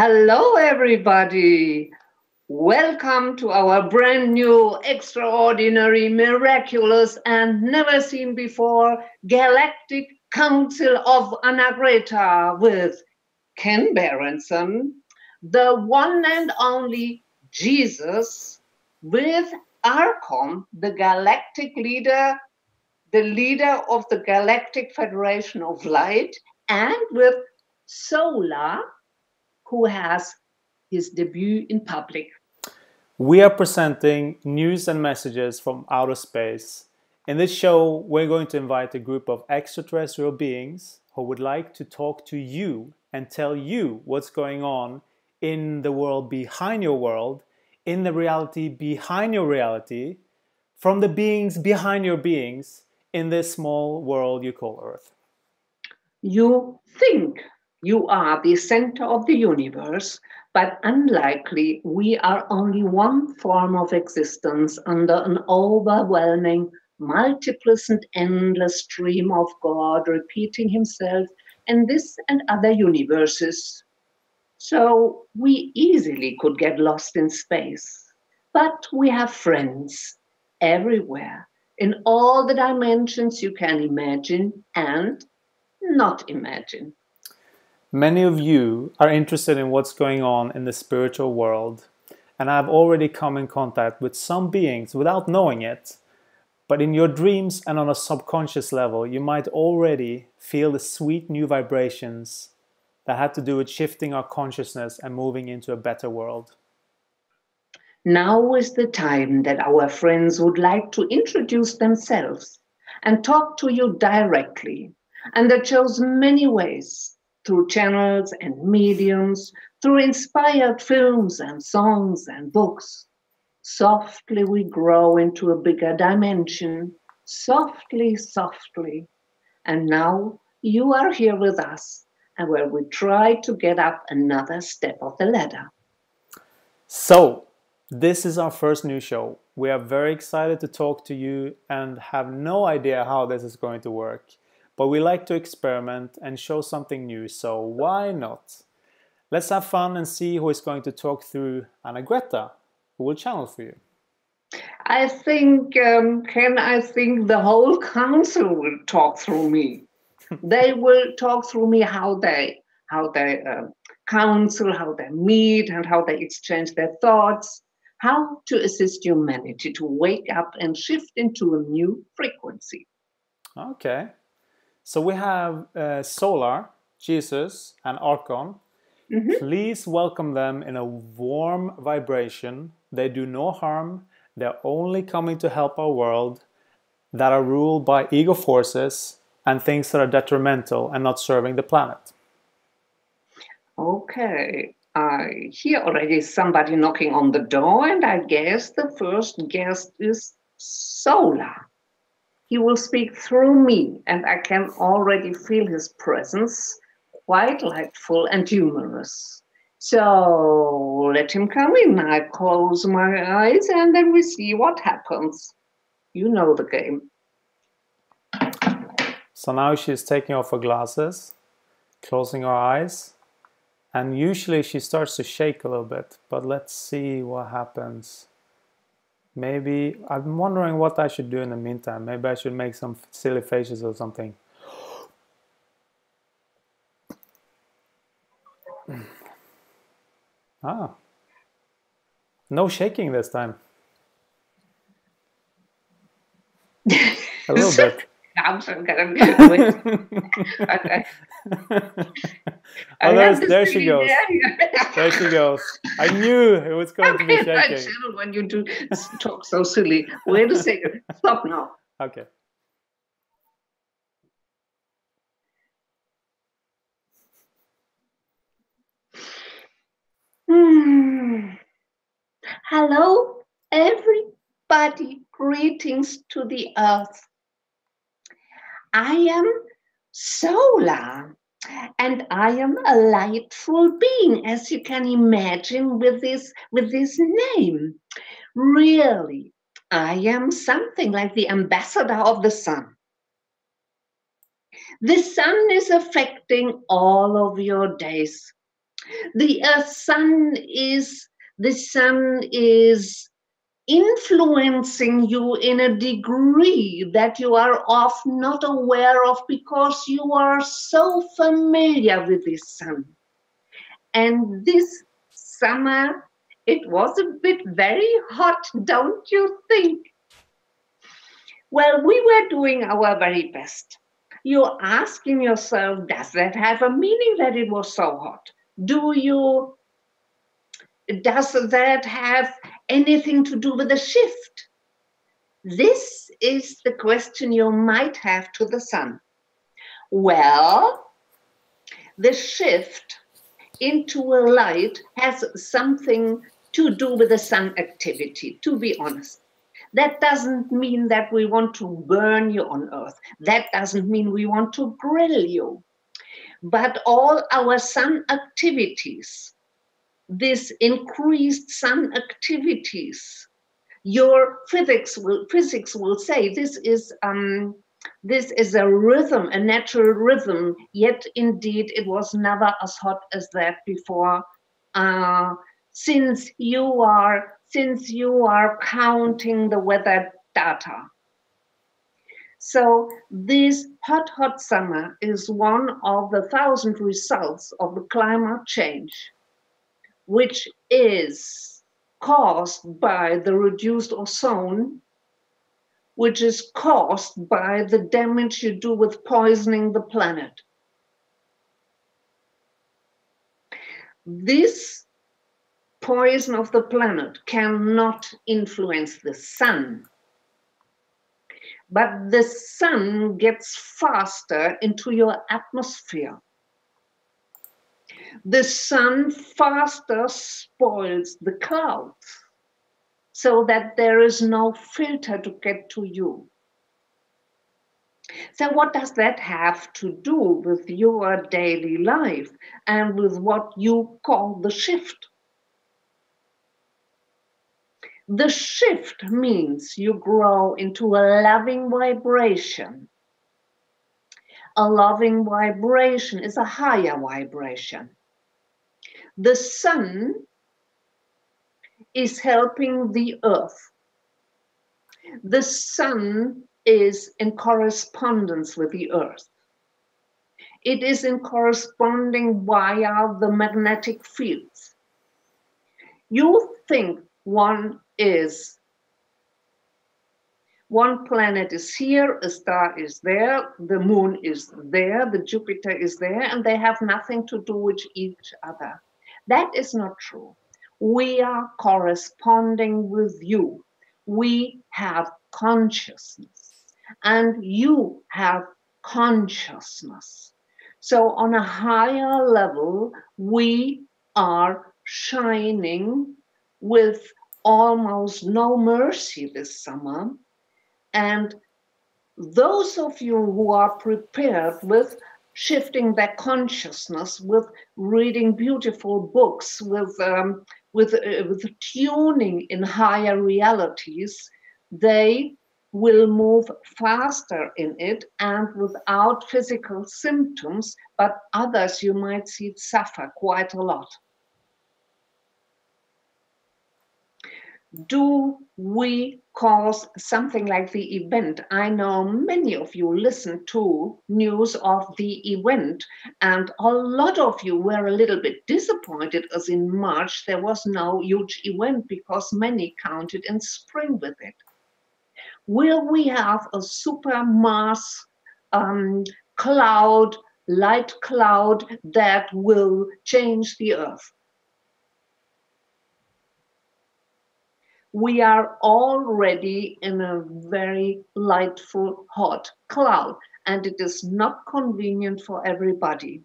Hello, everybody. Welcome to our brand new, extraordinary, miraculous, and never seen before Galactic Council of Annagreta with Kenandzen, the one and only Jesus, with Arcon, the Galactic leader, the leader of the Galactic Federation of Light, and with Solar, who has his debut in public. We are presenting news and messages from outer space. In this show, we're going to invite a group of extraterrestrial beings who would like to talk to you and tell you what's going on in the world behind your world, in the reality behind your reality, from the beings behind your beings, in this small world you call Earth. You think you are the center of the universe, but unlikely we are only one form of existence under an overwhelming, multiplicent, endless stream of God repeating himself in this and other universes. So we easily could get lost in space. But we have friends everywhere, in all the dimensions you can imagine and not imagine. Many of you are interested in what's going on in the spiritual world, and I've already come in contact with some beings without knowing it. But in your dreams and on a subconscious level, you might already feel the sweet new vibrations that had to do with shifting our consciousness and moving into a better world. Now is the time that our friends would like to introduce themselves and talk to you directly. And they chose many ways, through channels and mediums, through inspired films and songs and books. Softly we grow into a bigger dimension, softly, softly. And now you are here with us, and where we try to get up another step of the ladder. So, this is our first new show. We are very excited to talk to you and have no idea how this is going to work. But we like to experiment and show something new, so why not? Let's have fun and see who is going to talk through Annagreta, who will channel for you. I think, I think the whole council will talk through me. They will talk through me how they counsel, how they meet, and how they exchange their thoughts, how to assist humanity to wake up and shift into a new frequency. Okay. So we have Solar, Jesus, and Arcon. Please welcome them in a warm vibration. They do no harm. They're only coming to help our world that are ruled by ego forces and things that are detrimental and not serving the planet. Okay. I hear already somebody knocking on the door, and I guess the first guest is Solar. He will speak through me, and I can already feel his presence, quite lightful and humorous. So let him come in. I close my eyes, and then we see what happens. You know the game. So now she's taking off her glasses, closing her eyes, and usually she starts to shake a little bit, but let's see what happens. Maybe, I'm wondering what I should do in the meantime. Maybe I should make some silly faces or something. Ah. No shaking this time. A little bit. Okay. Oh, there she goes. There she goes. I knew it was going to be shaking. When you do talk so silly. Wait a second. Stop now. Okay. Hello, everybody. Greetings to the earth. I am Solar, and I am a lightful being, as you can imagine with this name. Really, I am something like the ambassador of the sun. The sun is affecting all of your days. The sun is influencing you in a degree that you are often not aware of because you are so familiar with the sun. And this summer, it was a bit very hot, don't you think? Well, we were doing our very best. You're asking yourself, does that have a meaning that it was so hot? Does that have anything to do with the shift? This is the question you might have to the sun. Well, the shift into a light has something to do with the sun activity, to be honest. That doesn't mean that we want to burn you on earth. That doesn't mean we want to grill you. But all our sun activities, this increased sun activities, your physics will say this is a rhythm, a natural rhythm. Yet indeed it was never as hot as that before. Since you are counting the weather data. So this hot summer is one of the 1,000 results of the climate change, which is caused by the reduced ozone, which is caused by the damage you do with poisoning the planet. This poison of the planet cannot influence the sun, but the sun gets faster into your atmosphere. The sun faster spoils the clouds so that there is no filter to get to you. So what does that have to do with your daily life and with what you call the shift? The shift means you grow into a loving vibration. A loving vibration is a higher vibration. The sun is helping the earth. The sun is in correspondence with the earth. It is in corresponding via the magnetic fields. You think one planet is here, a star is there, the moon is there, the Jupiter is there, and they have nothing to do with each other. That is not true. We are corresponding with you. We have consciousness, and you have consciousness. So on a higher level, we are shining with almost no mercy this summer. And those of you who are prepared with shifting their consciousness, with reading beautiful books, with tuning in higher realities, they will move faster in it and without physical symptoms, but others you might see suffer quite a lot. Do we cause something like the event? I know many of you listen to news of the event, and a lot of you were a little bit disappointed as in March there was no huge event because many counted in spring with it. Will we have a super mass cloud, light cloud that will change the earth? We are already in a very lightful, hot cloud, and it is not convenient for everybody.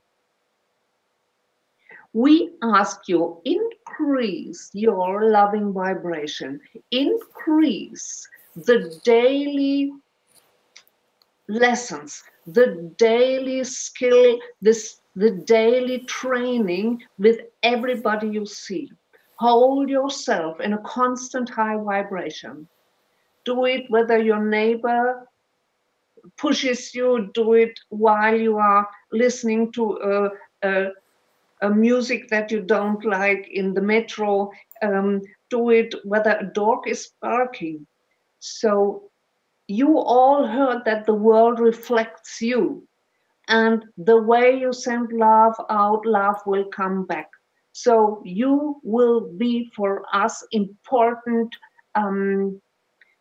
We ask you, increase your loving vibration, increase the daily lessons, the daily skill, the daily training with everybody you see. Hold yourself in a constant high vibration. Do it whether your neighbor pushes you, do it while you are listening to a music that you don't like in the metro. Do it whether a dog is barking. So you all heard that the world reflects you. And the way you send love out, love will come back. So you will be for us important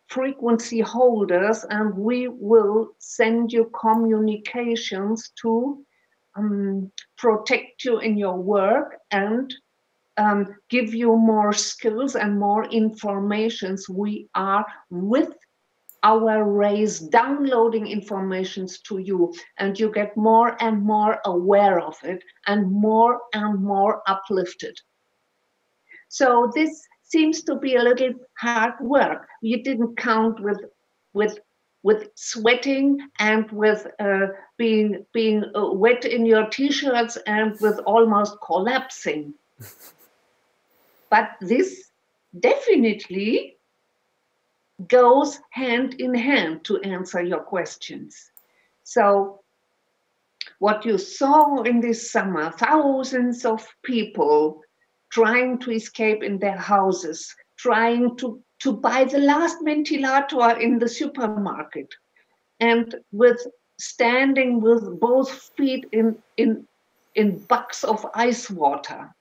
frequency holders, and we will send you communications to protect you in your work and give you more skills and more informations. We are with our rays downloading informations to you, and you get more and more aware of it and more uplifted. So this seems to be a little hard work. You didn't count with sweating and with being wet in your t-shirts and with almost collapsing. But this definitely goes hand in hand to answer your questions. So what you saw in this summer, thousands of people trying to escape in their houses, trying to buy the last ventilator in the supermarket, and with standing with both feet in buckets of ice water.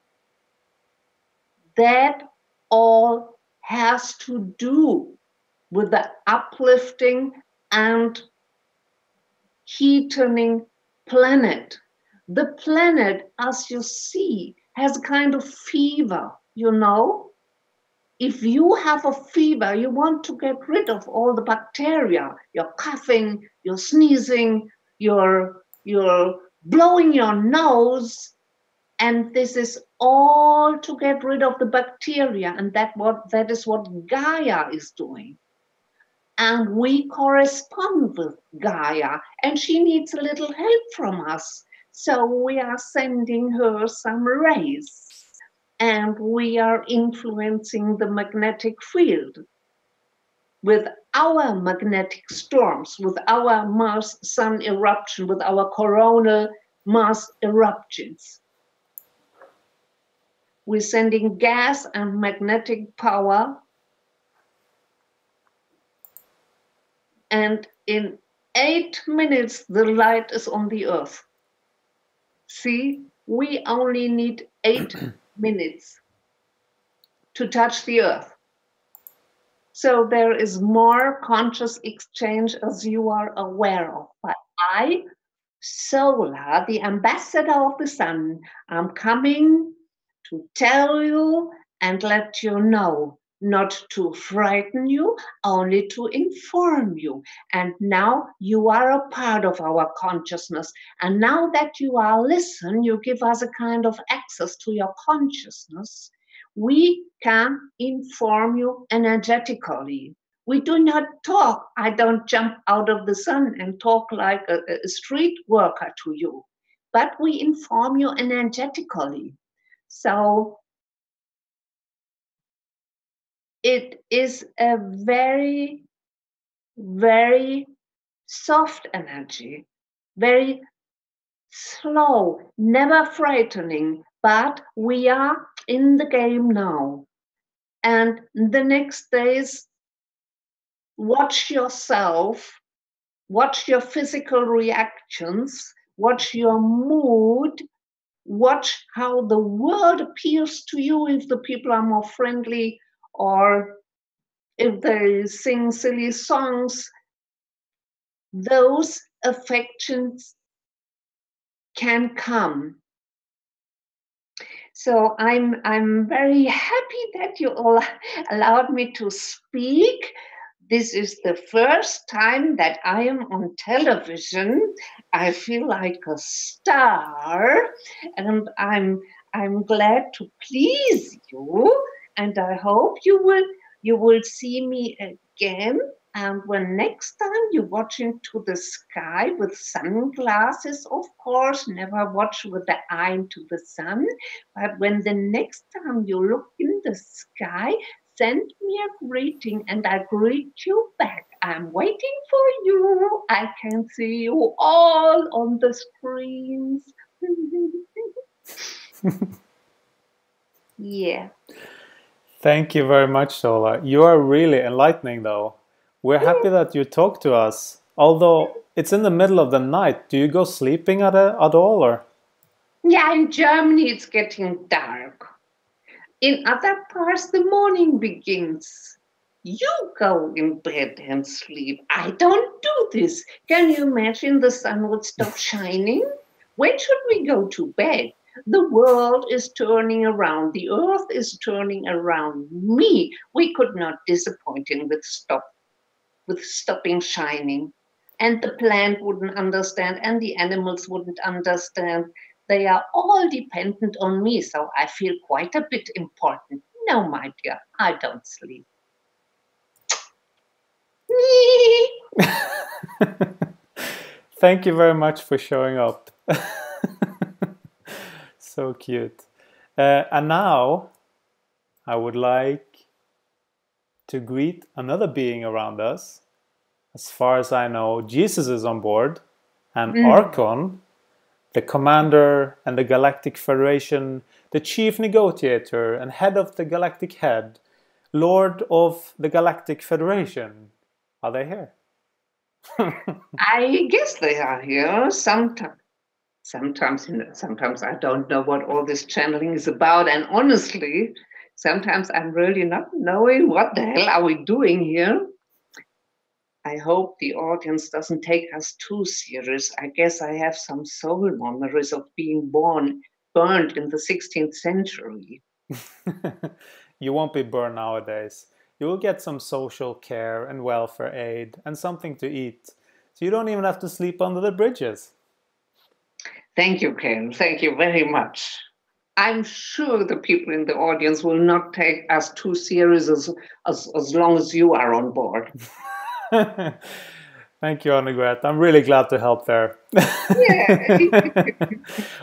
That all has to do with the uplifting and heatening planet. The planet, as you see, has a kind of fever, you know? If you have a fever, you want to get rid of all the bacteria. You're coughing, you're sneezing, you're blowing your nose, and this is all to get rid of the bacteria, and that is what Gaia is doing. And we correspond with Gaia, and she needs a little help from us. So we are sending her some rays, and we are influencing the magnetic field with our magnetic storms, with our Mars Sun eruption, with our coronal Mars eruptions. We're sending gas and magnetic power, and in 8 minutes the light is on the earth. See, we only need 8 minutes to touch the earth. So there is more conscious exchange, as you are aware of. But I, Solar, the ambassador of the sun, I'm coming to tell you and let you know, not to frighten you, only to inform you. And now you are a part of our consciousness. And now that you are listening, you give us a kind of access to your consciousness. We can inform you energetically. We do not talk. I don't jump out of the sun and talk like a street worker to you, but we inform you energetically. So it is a very, very soft energy, very slow, never frightening, but we are in the game now. And the next days, watch yourself, watch your physical reactions, watch your mood, watch how the world appears to you, if the people are more friendly or if they sing silly songs. Those affections can come. So I'm very happy that you all allowed me to speak. This is the first time that I am on television. I feel like a star, and I'm glad to please you. And I hope you will see me again. And when next time you're watching to the sky with sunglasses, of course, never watch with the eye to the sun. But when the next time you look in the sky, send me a greeting and I greet you back. I'm waiting for you. I can see you all on the screens. Yeah. Thank you very much, Sola. You are really enlightening, though. We're happy that you talk to us. Although it's in the middle of the night, do you go sleeping at all, or? Yeah, in Germany it's getting dark. In other parts, the morning begins. You go in bed and sleep. I don't do this. Can you imagine the sun would stop shining? When should we go to bed? The world is turning around. The earth is turning around me. We could not disappoint him with stopping shining. And the plant wouldn't understand, and the animals wouldn't understand. They are all dependent on me, so I feel quite a bit important. No, my dear, I don't sleep. Thank you very much for showing up. So cute. And now I would like to greet another being around us. As far as I know, Jesus is on board, and Arcon, the commander and the Galactic Federation, the chief negotiator and head of the Galactic Head, Lord of the Galactic Federation. Are they here? I guess they are here sometimes. Sometimes I don't know what all this channeling is about, and honestly, sometimes I'm really not knowing what the hell are we doing here. I hope the audience doesn't take us too serious. I guess I have some soul memories of being burned in the 16th century. You won't be burned nowadays. You will get some social care and welfare aid and something to eat. So you don't even have to sleep under the bridges. Thank you, Ken. Thank you very much. I'm sure the people in the audience will not take us too serious as long as you are on board. Thank you, Annagreta. I'm really glad to help there. Yeah.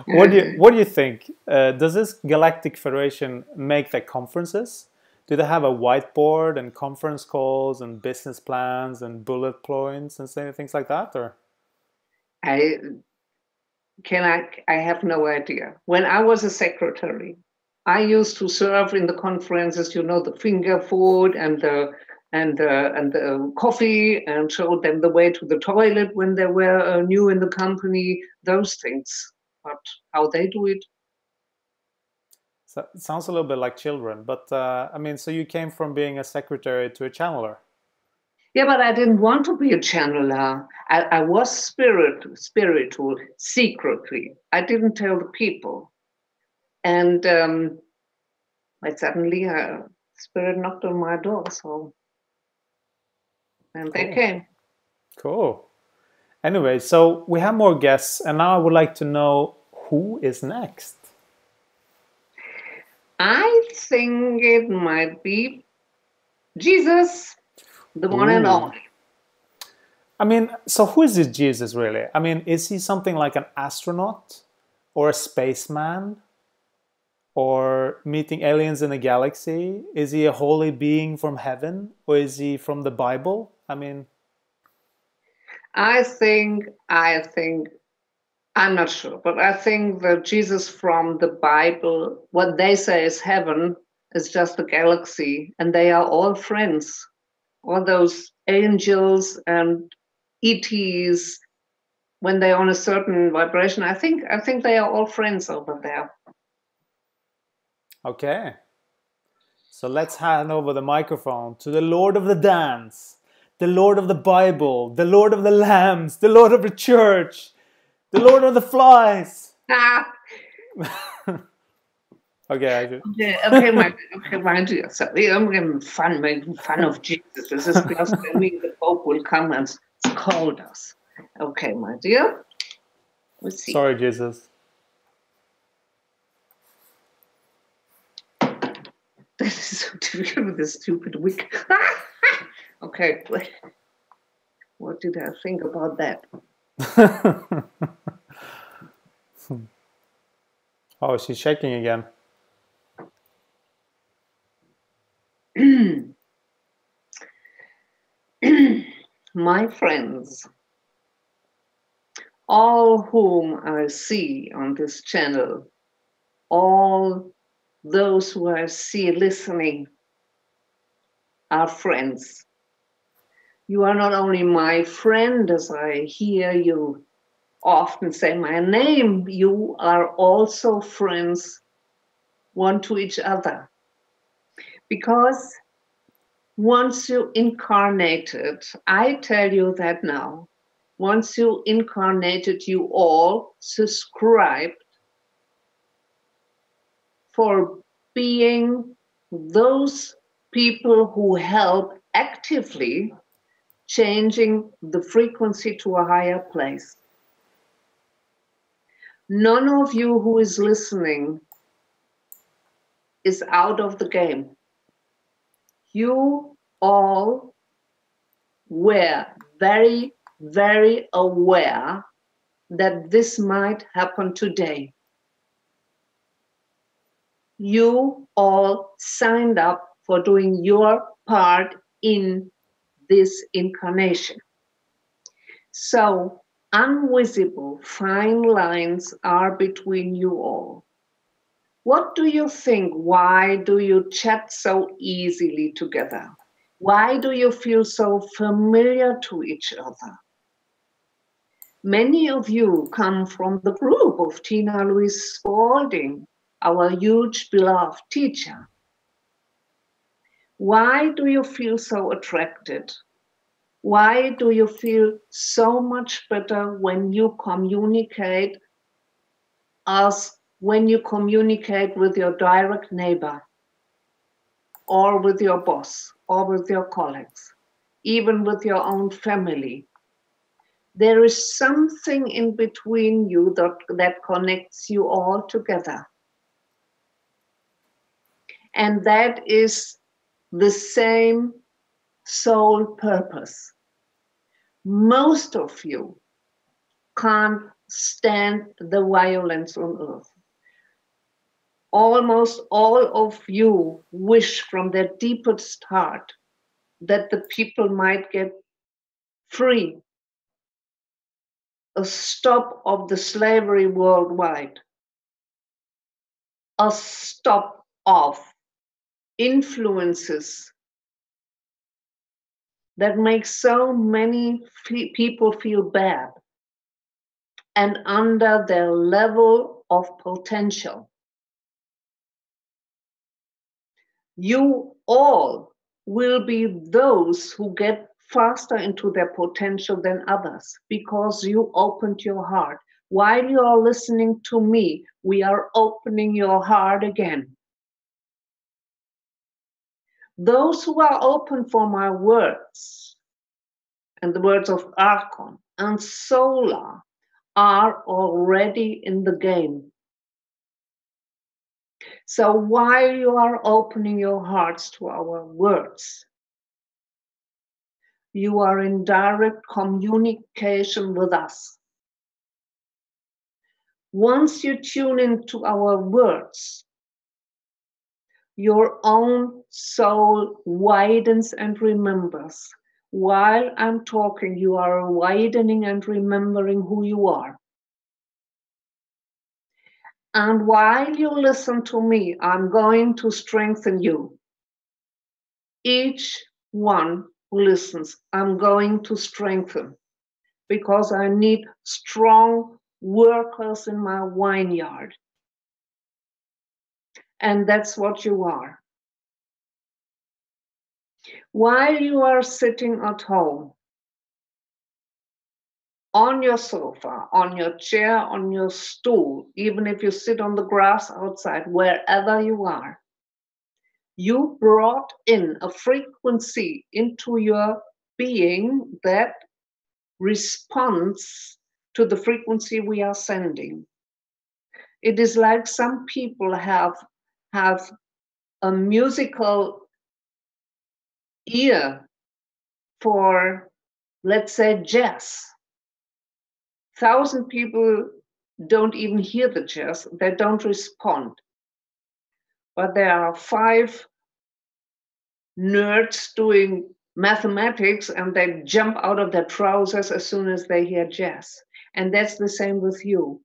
What do you think? Does this Galactic Federation make their conferences? Do they have a whiteboard and conference calls and business plans and bullet points and things like that? Or I have no idea. When I was a secretary, I used to serve in the conferences, the finger food and the coffee, and showed them the way to the toilet when they were new in the company, those things. But how they do it? so it sounds a little bit like children, but so you came from being a secretary to a channeler. Yeah, but I didn't want to be a channeler. I was spiritual secretly. I didn't tell the people. And suddenly a spirit knocked on my door, and they came. Cool. Anyway, so we have more guests, and now I would like to know who is next. I think it might be Jesus, the one and only. So who is this Jesus really? Is he something like an astronaut or a spaceman or meeting aliens in the galaxy? Is he a holy being from heaven, or is he from the Bible? I think I'm not sure, but I think the Jesus from the Bible, what they say is heaven, is just the galaxy, and they are all friends. All those angels and ETs, when they're on a certain vibration, I think they are all friends over there. Okay. So let's hand over the microphone to the Lord of the Dance, the Lord of the Bible, the Lord of the Lambs, the Lord of the Church, the Lord of the Flies. Okay, my dear. Sorry, I'm making fun of Jesus. This is just the Pope will come and scold us. Okay, my dear. Let's see. Sorry, Jesus. This is so difficult with this stupid wig. Okay, what did I think about that? Oh, she's shaking again. My friends, all whom I see on this channel, all those who are listening are friends. You are not only my friend, as I hear you often say my name, you are also friends one to each other. Because once you incarnated, I tell you that now, once you incarnated, you all subscribed for being those people who help actively changing the frequency to a higher place. None of you who is listening is out of the game. You all were very, very aware that this might happen today. You all signed up for doing your part in this incarnation. So invisible fine lines are between you all. What do you think? Why do you chat so easily together? Why do you feel so familiar to each other? Many of you come from the group of Tina Louise Spalding, our huge beloved teacher. Why do you feel so attracted? Why do you feel so much better when you communicate as when you communicate with your direct neighbor or with your boss or with your colleagues, even with your own family? There is something in between you that connects you all together. And that is the same soul purpose. Most of you can't stand the violence on earth. Almost all of you wish from their deepest heart that the people might get free, a stop of the slavery worldwide, a stop of influences that make so many people feel bad and under their level of potential. You all will be those who get faster into their potential than others because you opened your heart. While you are listening to me, we are opening your heart again. Those who are open for my words and the words of Arcon and Solar are already in the game. So while you are opening your hearts to our words, you are in direct communication with us. Once you tune into our words, your own soul widens and remembers. While I'm talking, you are widening and remembering who you are. And while you listen to me, I'm going to strengthen you. Each one who listens, I'm going to strengthen, because I need strong workers in my vineyard. And that's what you are. While you are sitting at home, on your sofa, on your chair, on your stool, even if you sit on the grass outside, wherever you are, you brought in a frequency into your being that responds to the frequency we are sending. It is like some people have a musical ear for, let's say, jazz. 1,000 people don't even hear the jazz, they don't respond. But there are 5 nerds doing mathematics and they jump out of their trousers as soon as they hear jazz. And that's the same with you.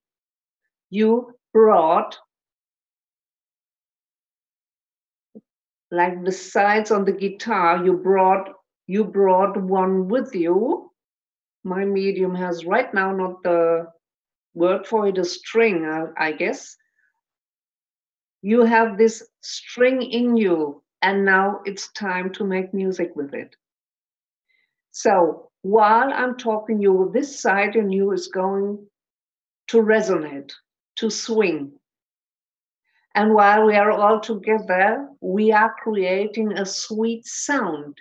You brought like the sides on the guitar, you brought one with you. My medium has right now not the word for it, a string, I guess. You have this string in you, and now it's time to make music with it. So while I'm talking you, this side in you is going to resonate, to swing. And while we are all together, we are creating a sweet sound,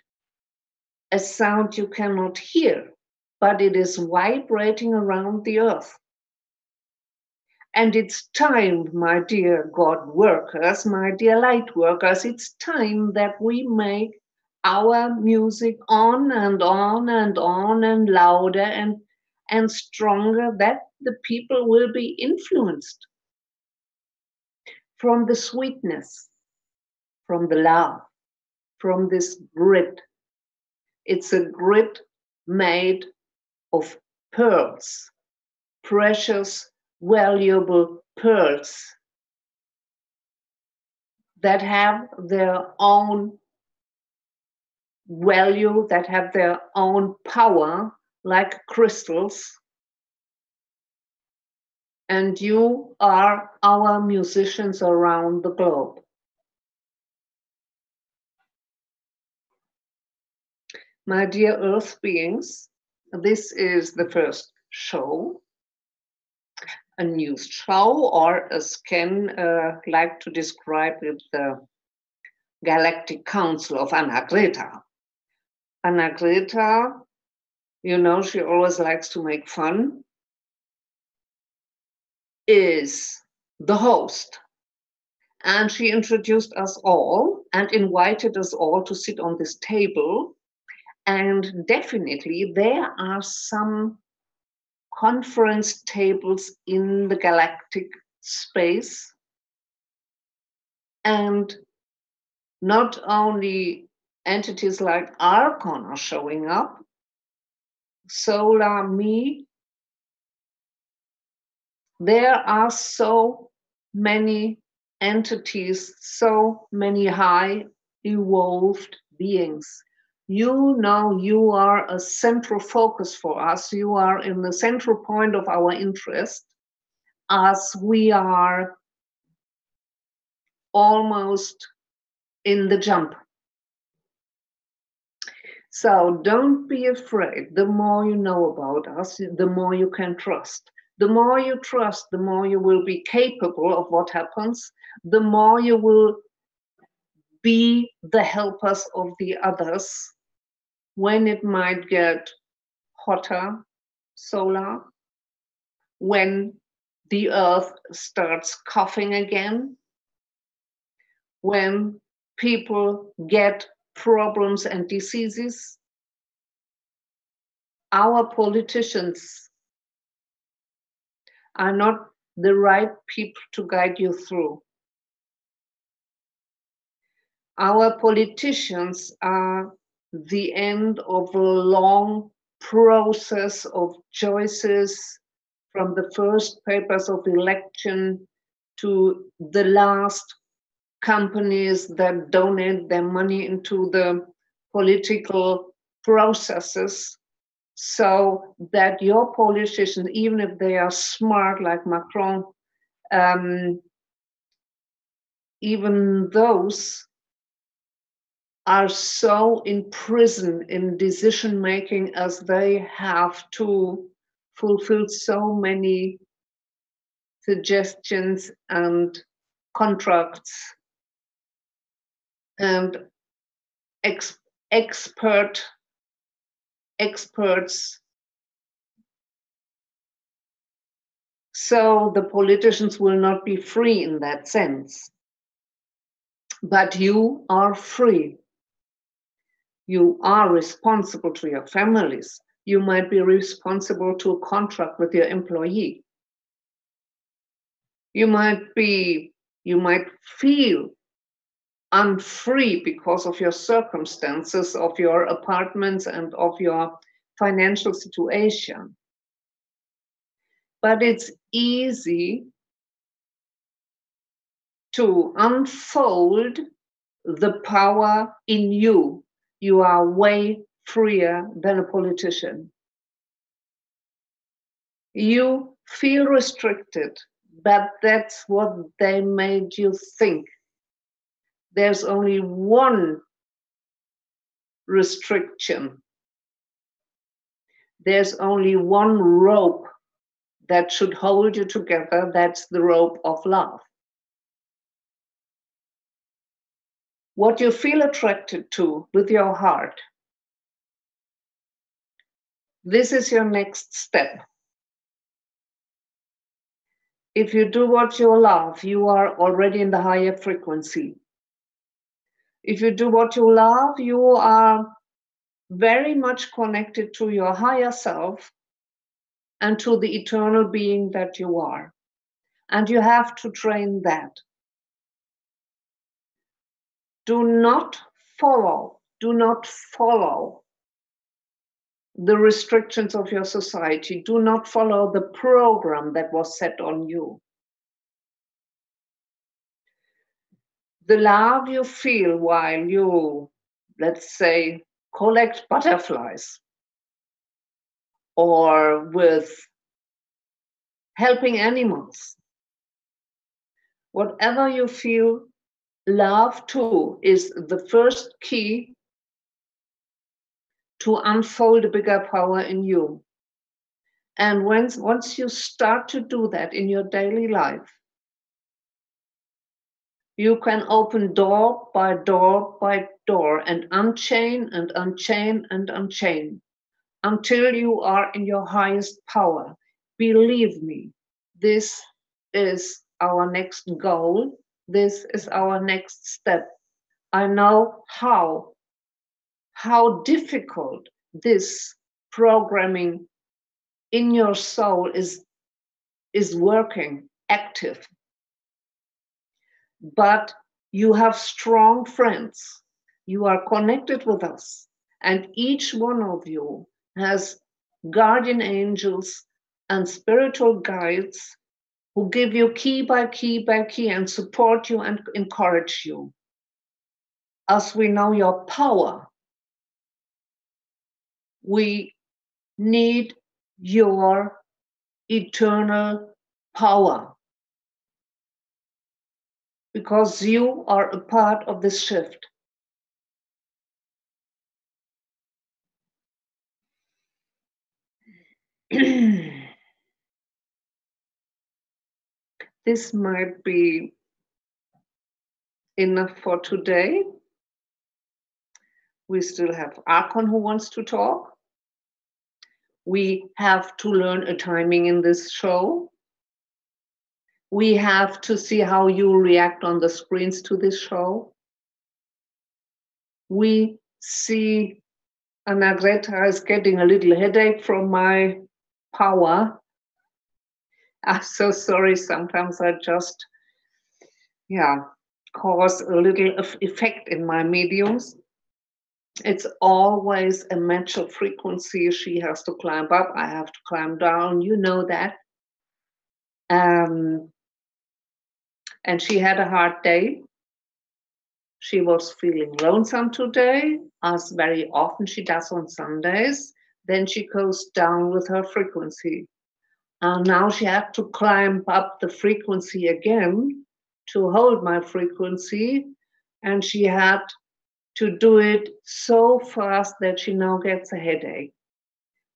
a sound you cannot hear, but it is vibrating around the earth. And it's time, my dear God workers, my dear light workers, it's time that we make our music on and on and on and louder and stronger, that the people will be influenced from the sweetness, from the love, from this grid. It's a grid made of pearls, precious, valuable pearls that have their own value, that have their own power, like crystals. And you are our musicians around the globe. My dear Earth beings, this is the first show, a news show, or as Ken like to describe it, the Galactic Council of Annagreta. Annagreta, you know, she always likes to make fun, is the host. And she introduced us all and invited us all to sit on this table. And definitely there are some conference tables in the galactic space. And not only entities like Arcon are showing up, Solar Me, there are so many entities, so many high evolved beings. You know, you are a central focus for us. You are in the central point of our interest, as we are almost in the jump. So don't be afraid. The more you know about us, the more you can trust. The more you trust, the more you will be capable of what happens, the more you will be the helpers of the others when it might get hotter, solar, when the earth starts coughing again, when people get problems and diseases. Our politicians are not the right people to guide you through. Our politicians are the end of a long process of choices, from the first papers of election to the last companies that donate their money into the political processes, so that your politicians, even if they are smart like Macron, even those are so imprisoned in decision making, as they have to fulfill so many suggestions and contracts and experts. So the politicians will not be free in that sense. But you are free. You are responsible to your families. You might be responsible to a contract with your employee. You might feel unfree because of your circumstances, of your apartments, and of your financial situation. But it's easy to unfold the power in you. You are way freer than a politician. You feel restricted, but that's what they made you think. There's only one restriction. There's only one rope that should hold you together. That's the rope of love. What you feel attracted to with your heart, this is your next step. If you do what you love, you are already in the higher frequency. If you do what you love, you are very much connected to your higher self and to the eternal being that you are. And you have to train that. Do not follow the restrictions of your society. Do not follow the program that was set on you. The love you feel while you, let's say, collect butterflies, or with helping animals, whatever you feel love to, is the first key to unfold a bigger power in you. And once you start to do that in your daily life, you can open door by door by door and unchain and unchain and unchain until you are in your highest power. Believe me, this is our next goal. This is our next step. I know how difficult this programming in your soul is working, active. But you have strong friends. You are connected with us. And each one of you has guardian angels and spiritual guides who give you key by key by key and support you and encourage you. As we know your power, we need your eternal power, because you are a part of this shift. This might be enough for today. We still have Arcon who wants to talk. We have to learn a timing in this show. We have to see how you react on the screens to this show. We see Annagreta is getting a little headache from my power. I'm so sorry. Sometimes I just, cause a little effect in my mediums. It's always a match of frequency. She has to climb up. I have to climb down. You know that. And she had a hard day. She was feeling lonesome today, as very often she does on Sundays. Then she goes down with her frequency. And now she had to climb up the frequency again to hold my frequency. And she had to do it so fast that she now gets a headache.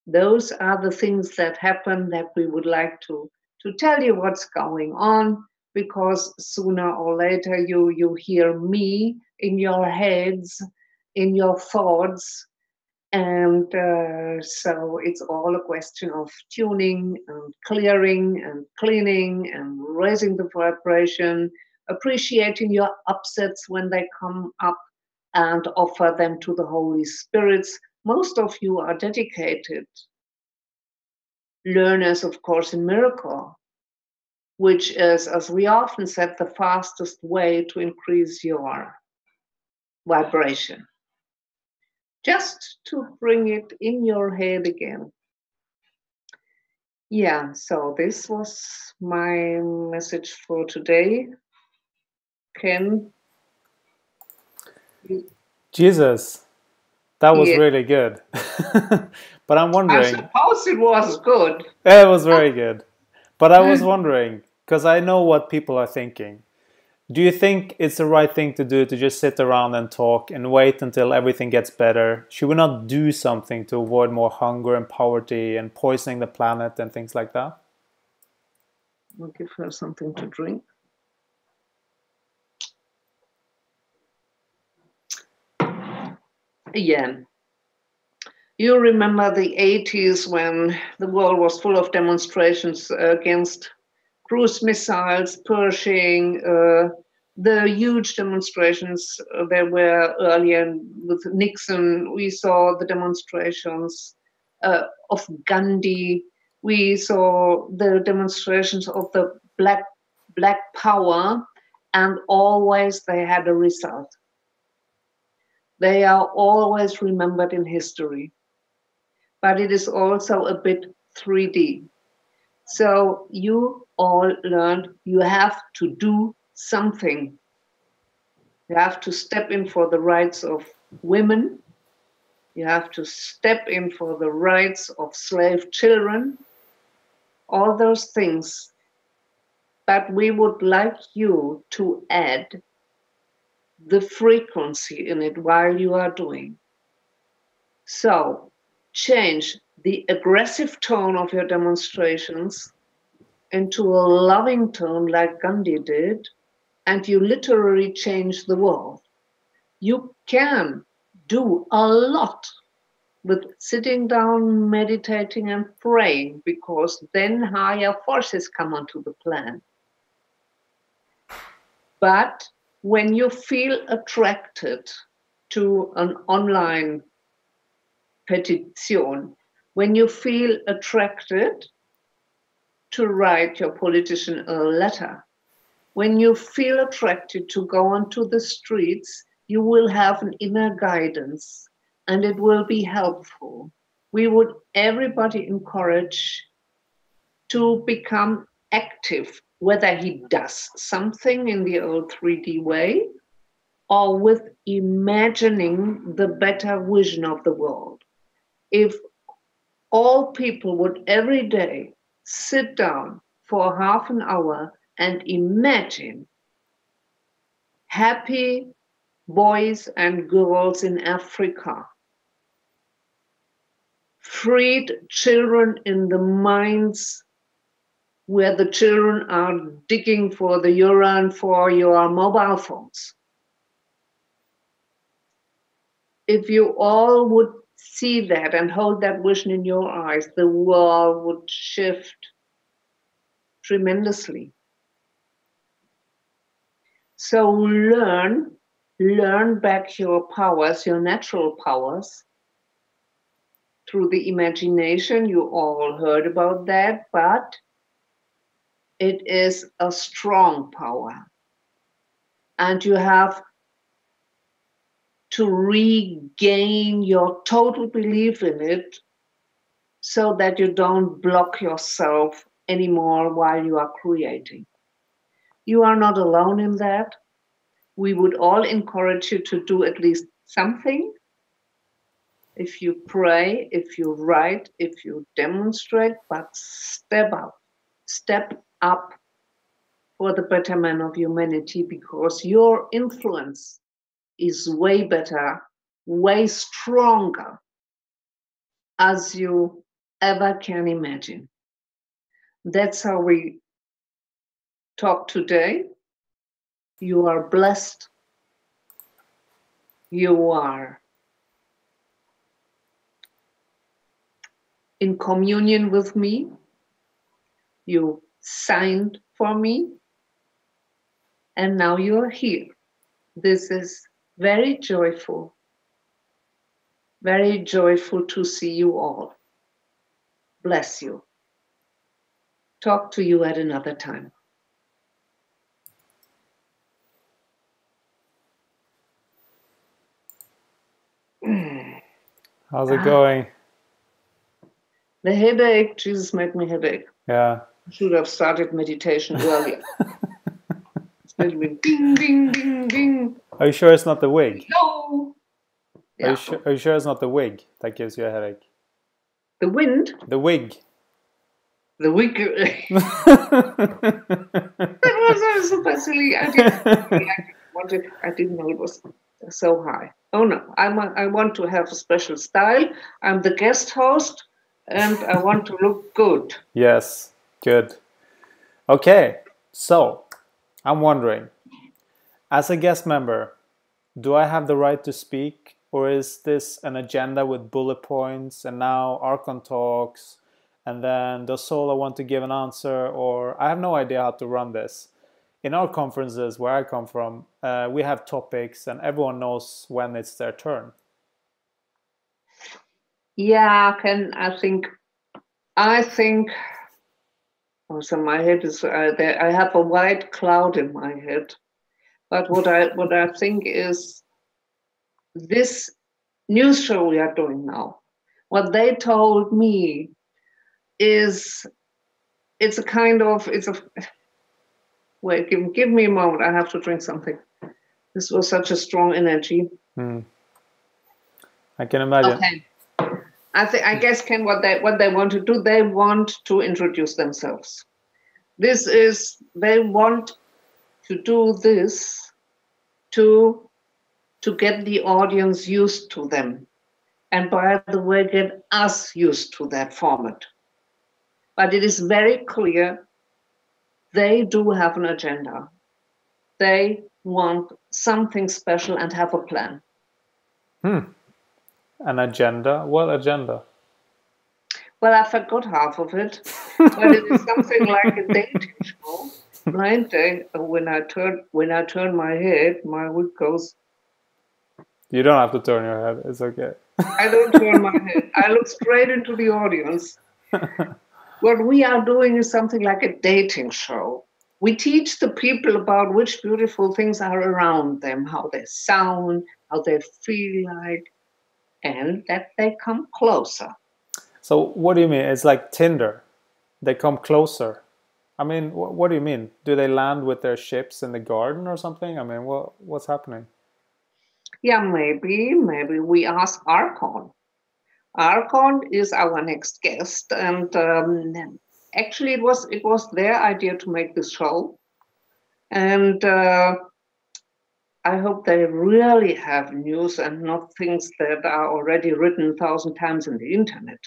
Those are the things that happen that we would like to tell you what's going on, because sooner or later you hear me in your heads, in your thoughts. And so it's all a question of tuning and clearing and cleaning and raising the vibration, appreciating your upsets when they come up, and offer them to the Holy Spirits. Most of you are dedicated learners of Course in Miracle, which is, as we often said, the fastest way to increase your vibration. Just to bring it in your head again. Yeah, so this was my message for today. Ken? Jesus, that was Yeah, really good. But I'm I wondering, suppose it was good. it was very good. But I was wondering, because I know what people are thinking. Do you think it's the right thing to do to just sit around and talk and wait until everything gets better? Should we not do something to avoid more hunger and poverty and poisoning the planet and things like that? I'll give her something to drink. Yeah. You remember the 80s when the world was full of demonstrations against cruise missiles, Pershing, the huge demonstrations there were earlier with Nixon. We saw the demonstrations of Gandhi. We saw the demonstrations of the black power, and always they had a result. They are always remembered in history, but it is also a bit 3D. So you all learned you have to do something. You have to step in for the rights of women. You have to step in for the rights of slave children, all those things. But we would like you to add the frequency in it while you are doing. So change the aggressive tone of your demonstrations into a loving tone like Gandhi did, and you literally change the world. You can do a lot with sitting down, meditating, and praying, because then higher forces come onto the plan. But when you feel attracted to an online petition, when you feel attracted to write your politician a letter, when you feel attracted to go onto the streets, you will have an inner guidance and it will be helpful. We would everybody encourage to become active, whether he does something in the old 3D way or with imagining the better vision of the world. If all people would every day sit down for half an hour and imagine happy boys and girls in Africa, freed children in the mines where the children are digging for the urine for your mobile phones. If you all would see that and hold that vision in your eyes, the world would shift tremendously. So learn back your powers, your natural powers, through the imagination. You all heard about that, but it is a strong power. And you have to regain your total belief in it so that you don't block yourself anymore while you are creating. You are not alone in that. We would all encourage you to do at least something. If you pray, if you write, if you demonstrate, but step up for the betterment of humanity, because your influence is way better, way stronger as you ever can imagine. That's how we talk today. You are blessed. You are in communion with me. You signed for me. And now you're here. This is very joyful to see you all. Bless you. Talk to you at another time. How's it going? The headache, Jesus made me headache. Yeah. I should have started meditation earlier. Little bit ding, ding, ding, ding. Are you sure it's not the wig? No. Yeah. Are you sure it's not the wig that gives you a headache? The wind? The wig. The wig. That was super silly. I didn't know it was so high. Oh no, I want to have a special style. I'm the guest host and I want to look good. Yes, good. Okay, so I'm wondering, as a guest member, do I have the right to speak, or is this an agenda with bullet points and now Arcon talks and then does Sola want to give an answer, or I have no idea how to run this. In our conferences where I come from, we have topics and everyone knows when it's their turn. Yeah, I think also my head is I have a white cloud in my head. But what I think is this news show we are doing now, what they told me is it's a wait, give me a moment. I have to drink something. This was such a strong energy. I can imagine. Okay. I guess, Ken, what they want to do, they want to introduce themselves. They want to do this to get the audience used to them. And by the way, get us used to that format. But it is very clear they do have an agenda. They want something special and have a plan. An agenda? What agenda? Well, I forgot half of it, but it is something like a dating show. Blind date. When I turn my head, my wig goes. You don't have to turn your head. It's okay. I don't turn my head. I look straight into the audience. What we are doing is something like a dating show. We teach the people about which beautiful things are around them, how they sound, how they feel like, and that they come closer. So what do you mean? It's like Tinder. They come closer. I mean, what do you mean? Do they land with their ships in the garden or something? I mean, what's happening? Yeah, maybe we ask Arcon. Arcon is our next guest, and actually it was their idea to make this show, and I hope they really have news and not things that are already written 1,000 times in the internet.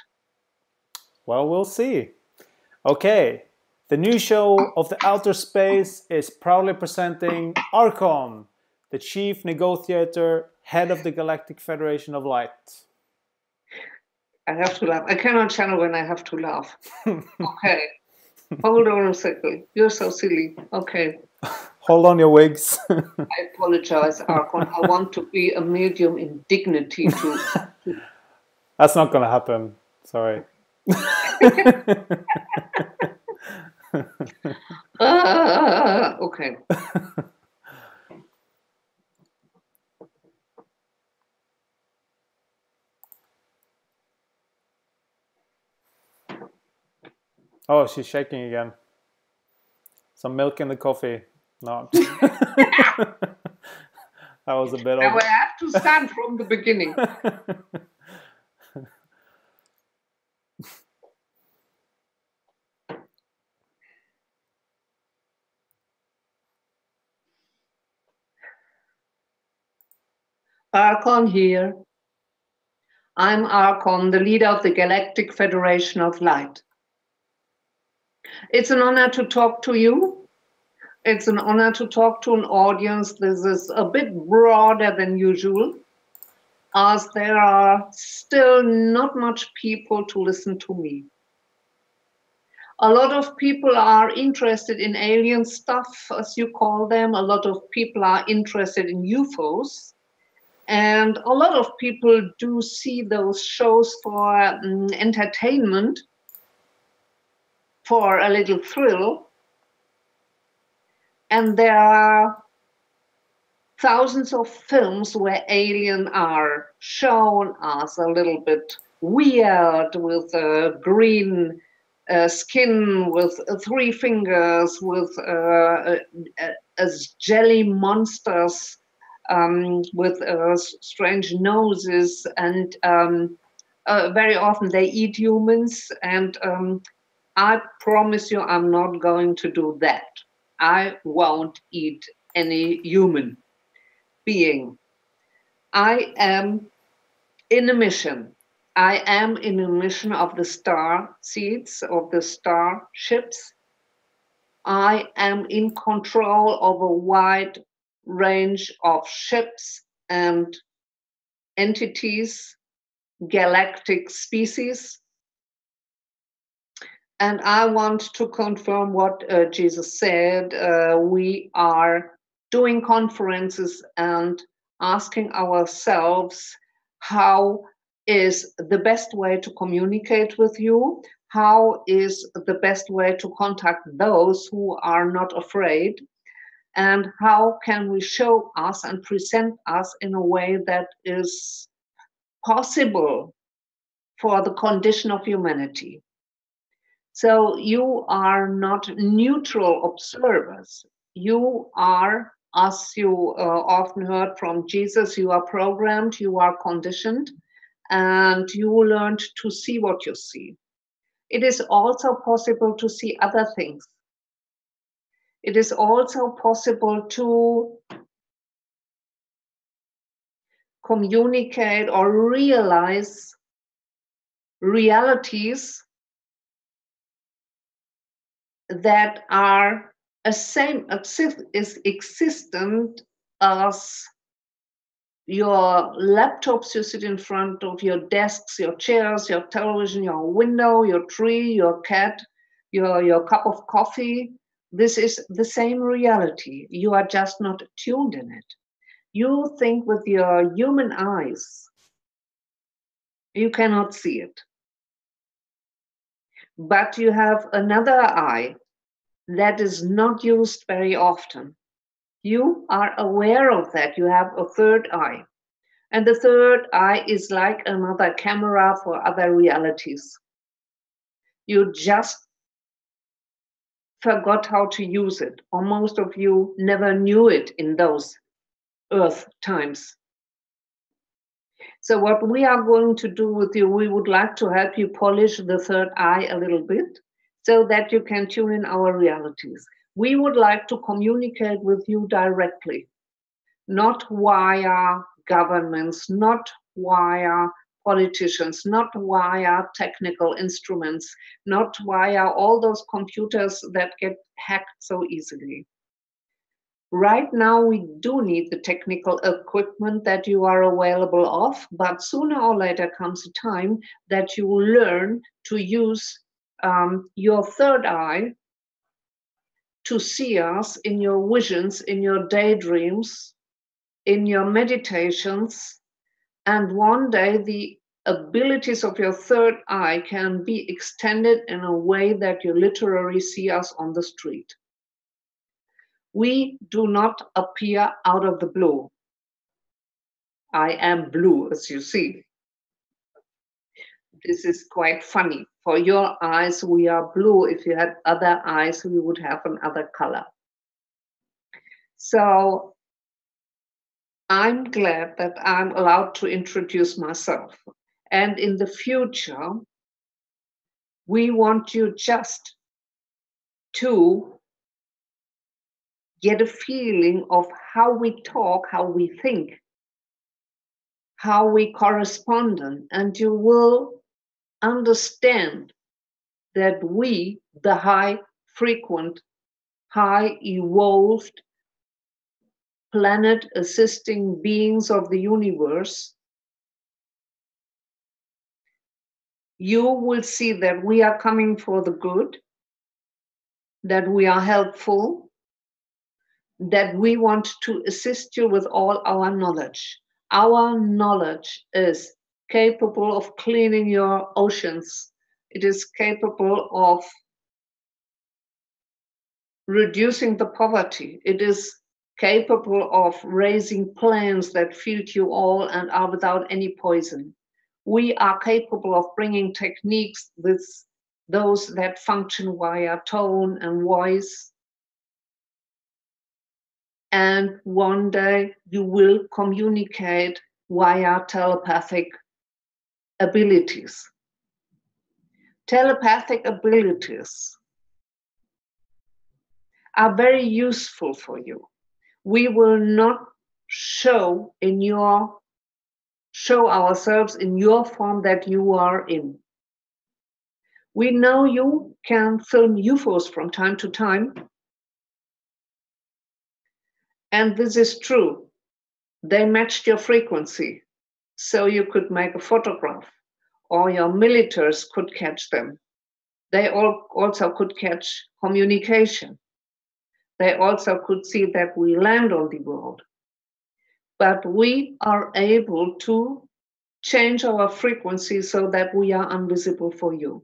Well, we'll see. Okay, the new show of the outer space is proudly presenting Arcon, the chief negotiator, head of the Galactic Federation of Light. I have to laugh. I cannot channel when I have to laugh. Okay. Hold on a second. You're so silly. Okay. Hold on your wigs. I apologize, Arcon. I want to be a medium in dignity too. That's not going to happen. Sorry. Okay. Oh, she's shaking again. Some milk in the coffee. No. That was a bit Now I have to start from the beginning. Arcon here. I'm Arcon, the leader of the Galactic Federation of Light. It's an honor to talk to you. It's an honor to talk to an audience. This is a bit broader than usual, as there are still not much people to listen to me. A lot of people are interested in alien stuff, as you call them. A lot of people are interested in UFOs. And a lot of people do see those shows for entertainment, for a little thrill. And there are thousands of films where aliens are shown as a little bit weird, with green skin, with 3 fingers, with a as jelly monsters with strange noses, and very often they eat humans. And I promise you, I'm not going to do that. I won't eat any human being. I am in a mission. I am in a mission of the star seeds, of the star ships. I am in control of a wide range of ships and entities, galactic species. And I want to confirm what Jesus said. We are doing conferences and asking ourselves, how is the best way to communicate with you? How is the best way to contact those who are not afraid? And how can we show us and present us in a way that is possible for the condition of humanity? So you are not neutral observers. You are, as you often heard from Jesus, you are programmed, you are conditioned, and you learned to see what you see. It is also possible to see other things. It is also possible to communicate or realize realities that are is existent as your laptops you sit in front of, your desks, your chairs, your television, your window, your tree, your cat, your cup of coffee. This is the same reality. You are just not tuned in it. You think with your human eyes. You cannot see it. But you have another eye that is not used very often. You are aware of that. You have a third eye. And the third eye is like another camera for other realities. You just forgot how to use it, or most of you never knew it in those Earth times. So what we are going to do with you, we would like to help you polish the third eye a little bit so that you can tune in our realities. We would like to communicate with you directly, not via governments, not via politicians, not via technical instruments, not via all those computers that get hacked so easily. Right now, we do need the technical equipment that you are available of, but sooner or later comes a time that you will learn to use your third eye to see us in your visions, in your daydreams, in your meditations, and one day the abilities of your third eye can be extended in a way that you literally see us on the street. We do not appear out of the blue. I am blue, as you see. This is quite funny. For your eyes, we are blue. If you had other eyes, we would have another color. So I'm glad that I'm allowed to introduce myself. And in the future, we want you just to get a feeling of how we talk, how we think, how we correspond, and you will understand that we, the high frequent, high evolved, planet assisting beings of the universe, you will see that we are coming for the good, that we are helpful, that we want to assist you with all our knowledge. Our knowledge is capable of cleaning your oceans. It is capable of reducing the poverty. It is capable of raising plants that feed you all and are without any poison. We are capable of bringing techniques with those that function via tone and voice. And one day you will communicate via telepathic abilities. Telepathic abilities are very useful for you. We will not show ourselves in your form that you are in. We know you can film UFOs from time to time, and this is true. They matched your frequency, so you could make a photograph, or your militaries could catch them. They also could catch communication. They also could see that we land on the world. But we are able to change our frequency so that we are invisible for you.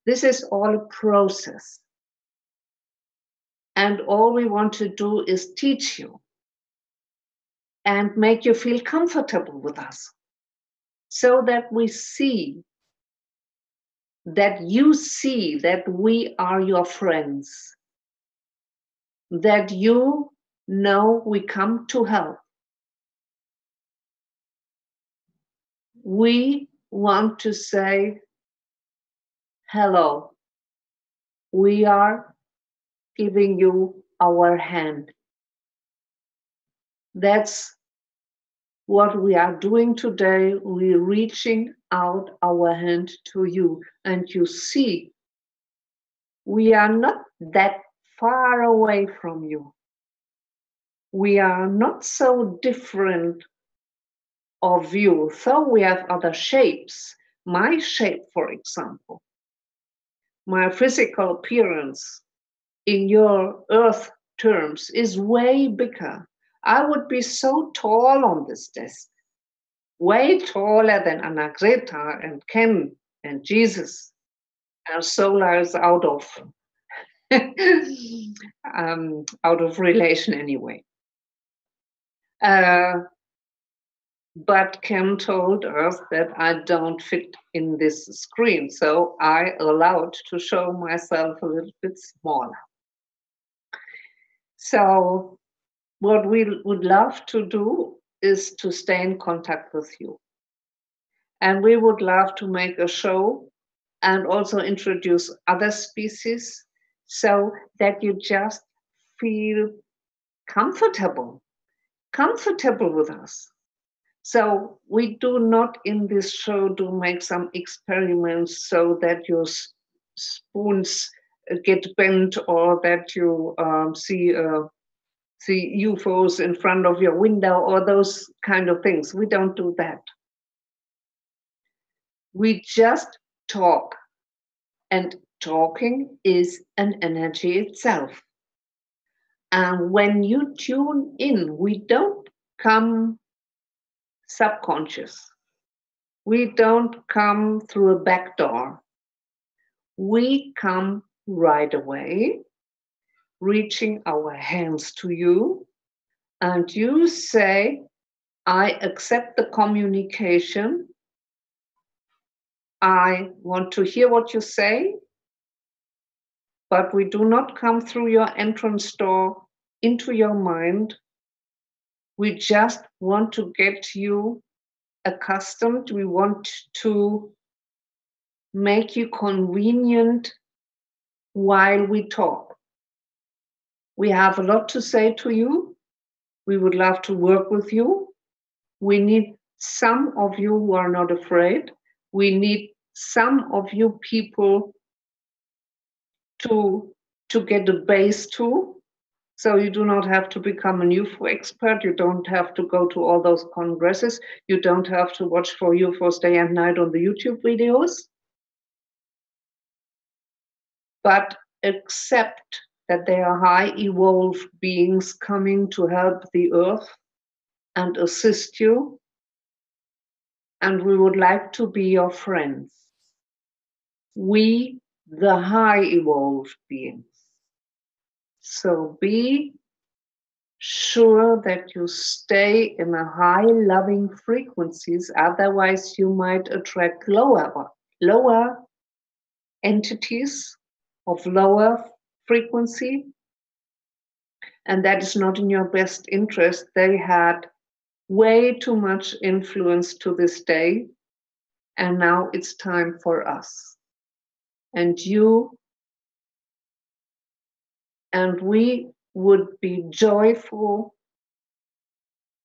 This is all a process. And all we want to do is teach you and make you feel comfortable with us, so that we see that you see that we are your friends, that you know we come to help. We want to say hello. We are giving you our hand. That's what we are doing today. We're reaching out our hand to you, and you see we are not that far away from you. We are not so different of you, though we have other shapes. My shape, for example, my physical appearance in your earth terms is way bigger. I would be so tall on this desk, way taller than Annagreta and Ken and Jesus. Our solar is out of relation anyway. But Ken told us that I don't fit in this screen, so I allowed to show myself a little bit smaller. So what we would love to do is to stay in contact with you. And we would love to make a show and also introduce other species so that you just feel comfortable with us. So we do not in this show make some experiments so that your spoons get bent or that you see UFOs in front of your window or those kind of things. We don't do that. We just talk, and talking is an energy itself. And when you tune in, we don't come subconscious. We don't come through a back door. We come right away, reaching our hands to you, and you say, I accept the communication. I want to hear what you say, but we do not come through your entrance door into your mind. We just want to get you accustomed. We want to make you convenient while we talk. We have a lot to say to you. We would love to work with you. We need some of you who are not afraid. We need some of you people to get a base to. So you do not have to become an UFO expert. You don't have to go to all those congresses. You don't have to watch for UFOs day and night on the YouTube videos. But accept that they are high evolved beings coming to help the earth and assist you. And we would like to be your friends. We, the high evolved beings. So be sure that you stay in a high loving frequencies, otherwise you might attract lower entities of lower frequency. and that is not in your best interest. They had way too much influence to this day, and now it's time for us. And you and we would be joyful.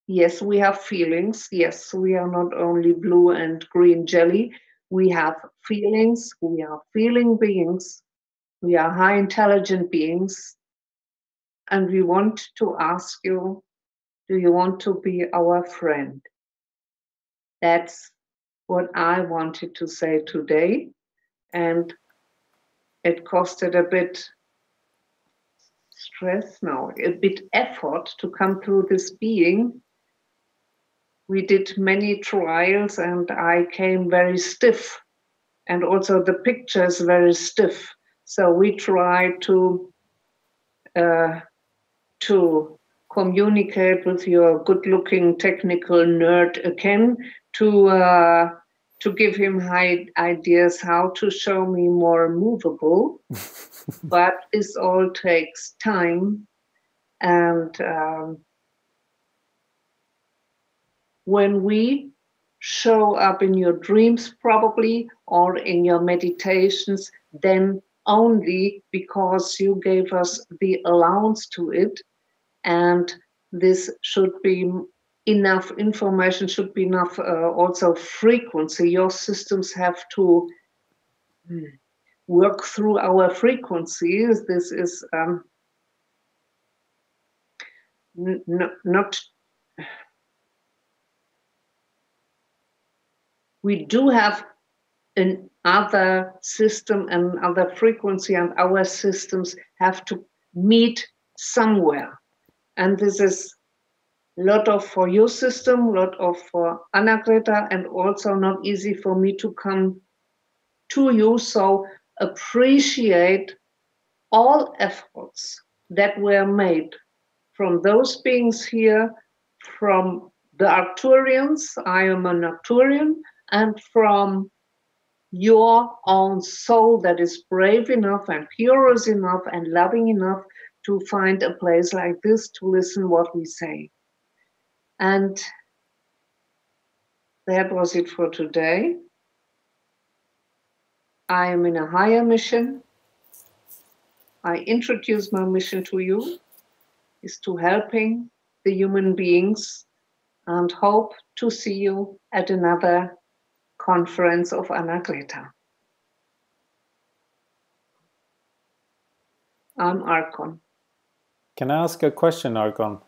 Yes, we have feelings. Yes, we are not only blue and green jelly. We have feelings. We are feeling beings. We are high intelligent beings. And we want to ask you, do you want to be our friend? That's what I wanted to say today. And it costed a bit stress now, a bit effort to come through this being. We did many trials and I came very stiff, and also the picture is very stiff. So we try to communicate with your good-looking technical nerd again to give him high ideas how to show me more movable. But this all takes time, and when we show up in your dreams probably or in your meditations, then only because you gave us the allowance to it. And this should be enough information, should be enough also frequency. Your systems have to work through our frequencies. This is not. We do have another system and other frequency, and our systems have to meet somewhere. And this is a lot of for your system, a lot of for Annagreta, and also not easy for me to come to you. So appreciate all efforts that were made from those beings here, from the Arcturians, I am an Arcturian, and from your own soul that is brave enough and curious enough and loving enough to find a place like this to listen what we say. And that was it for today. I am in a higher mission. I introduce my mission to you is to helping the human beings, and hope to see you at another conference of Annagreta. I'm Arcon. Can I ask a question, Arcon?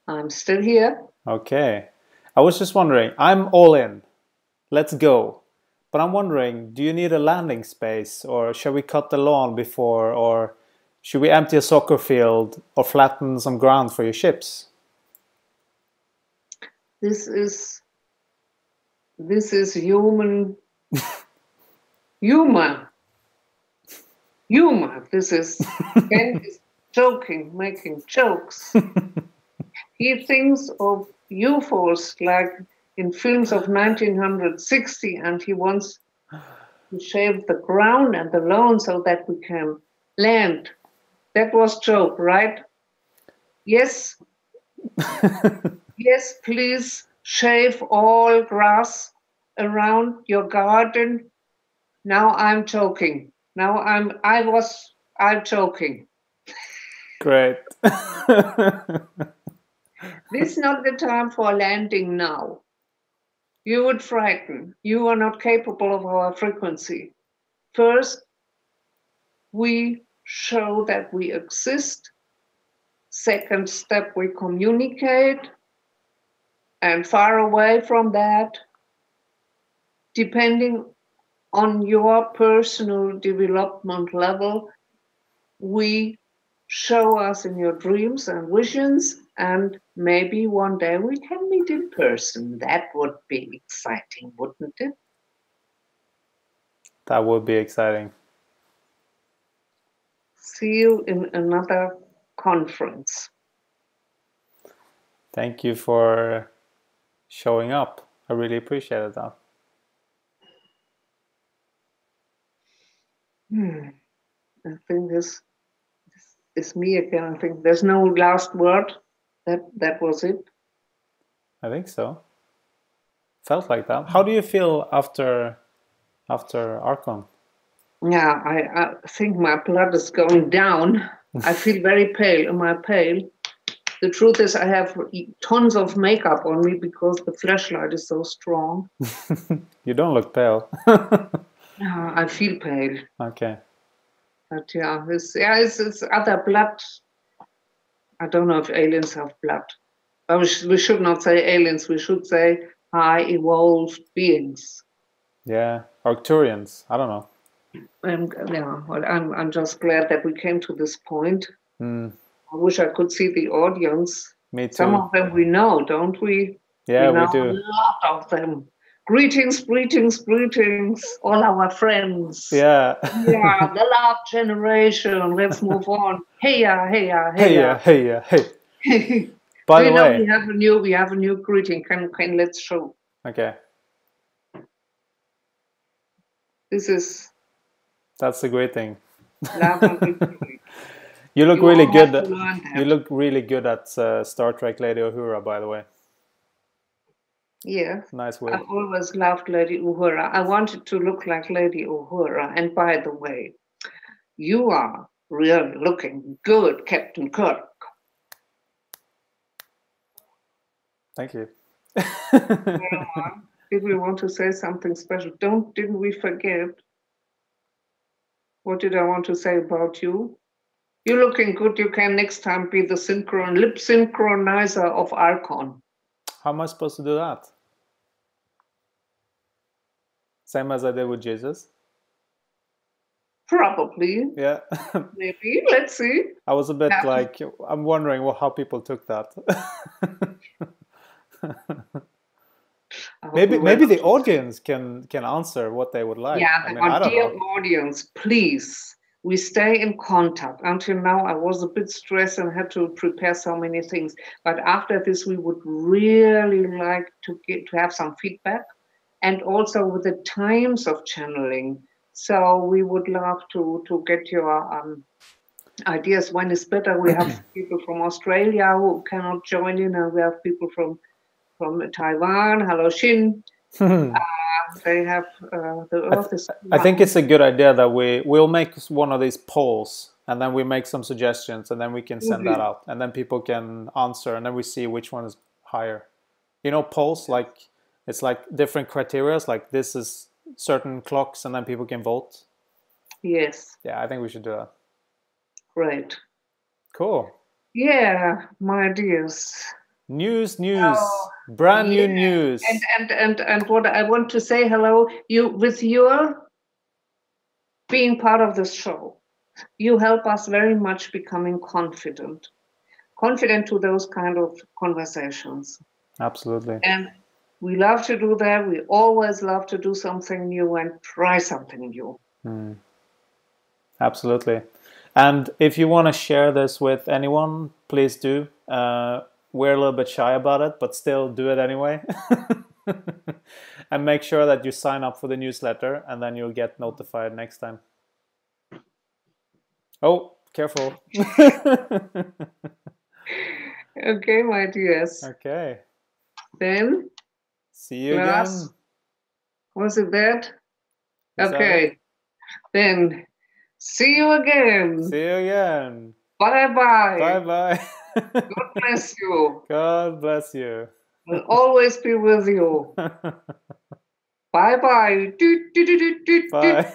I'm still here. Okay. I was just wondering, I'm all in. Let's go. But I'm wondering, do you need a landing space, or shall we cut the lawn before, or should we empty a soccer field or flatten some ground for your ships? This is human humor. Humor. This is Ken is joking, making jokes. He thinks of UFOs like in films of 1960, and he wants to shave the ground and the lawn so that we can land. That was joke, right? Yes. Yes, please shave all grass around your garden. Now I'm joking. I'm joking. Great. This is not the time for landing now. You would frighten. You are not capable of our frequency. First, we show that we exist. Second step, we communicate. And far away from that, depending on your personal development level, we show us in your dreams and visions, and maybe one day we can meet in person. That would be exciting, wouldn't it? That would be exciting. See you in another conference. Thank you for showing up. I really appreciated that. I think this It's me again. I think there's no last word. That was it. I think so. Felt like that. How do you feel after Arcon? Yeah, I think my blood is going down. I feel very pale. Am I pale? The truth is, I have tons of makeup on me because the flashlight is so strong. You don't look pale. I feel pale. Okay. But yeah, it's other blood. I don't know if aliens have blood. But we should not say aliens. We should say high evolved beings. Yeah, Arcturians. I don't know. Yeah, well, I'm just glad that we came to this point. Mm. I wish I could see the audience. Me too. Some of them we know, don't we? Yeah, we know do. A lot of them. Greetings, greetings, greetings, all our friends. Yeah. Yeah, the love generation. Let's move on. Heya, heya, Heya, heya. heya, hey. By the way, we have a new greeting. Can let's show. Okay. That's a great thing. Love and victory. You look really good. You look really good at Star Trek Lady Uhura, by the way. Yeah. Nice way. I've always loved Lady Uhura. I wanted to look like Lady Uhura. And by the way, you are really looking good, Captain Kirk. Thank you. Did we want to say something special? Didn't we forget? What did I want to say about you? You're looking good. You can next time be the lip synchronizer of Arcon. How am I supposed to do that? Same as I did with Jesus? Probably. Yeah. Maybe. Let's see. I was a bit like, I'm wondering how people took that. Maybe the audience can answer what they would like. Yeah, dear audience, please. We stay in contact. Until now, I was a bit stressed and had to prepare so many things. But after this, we would really like to have some feedback, and also with the times of channeling. So we would love to get your ideas. When is better? We have people from Australia who cannot join in, and we have people from Taiwan. Hello, Shin. They have the Earth is. I think it's a good idea that we'll make one of these polls, and then we make some suggestions, and then we can send that out, and then people can answer, and then we see which one is higher. You know, polls, like it's like different criteria, like this is certain clocks, and then people can vote. Yes. Yeah, I think we should do that. Great. Cool. Yeah, my dears. News, brand new news. And what I want to say, hello, you with your being part of this show, you help us very much becoming confident to those kind of conversations. Absolutely. And we love to do that. We always love to do something new and try something new. Absolutely. And if you want to share this with anyone, please do. We're a little bit shy about it, but still do it anyway. And make sure that you sign up for the newsletter, and then you'll get notified next time. Oh, careful. Okay, my dears. Okay. Then see you again. Was it that? Okay. Then see you again. See you again. Bye-bye. Bye-bye. God bless you. God bless you. Will always be with you. Bye-bye. Bye.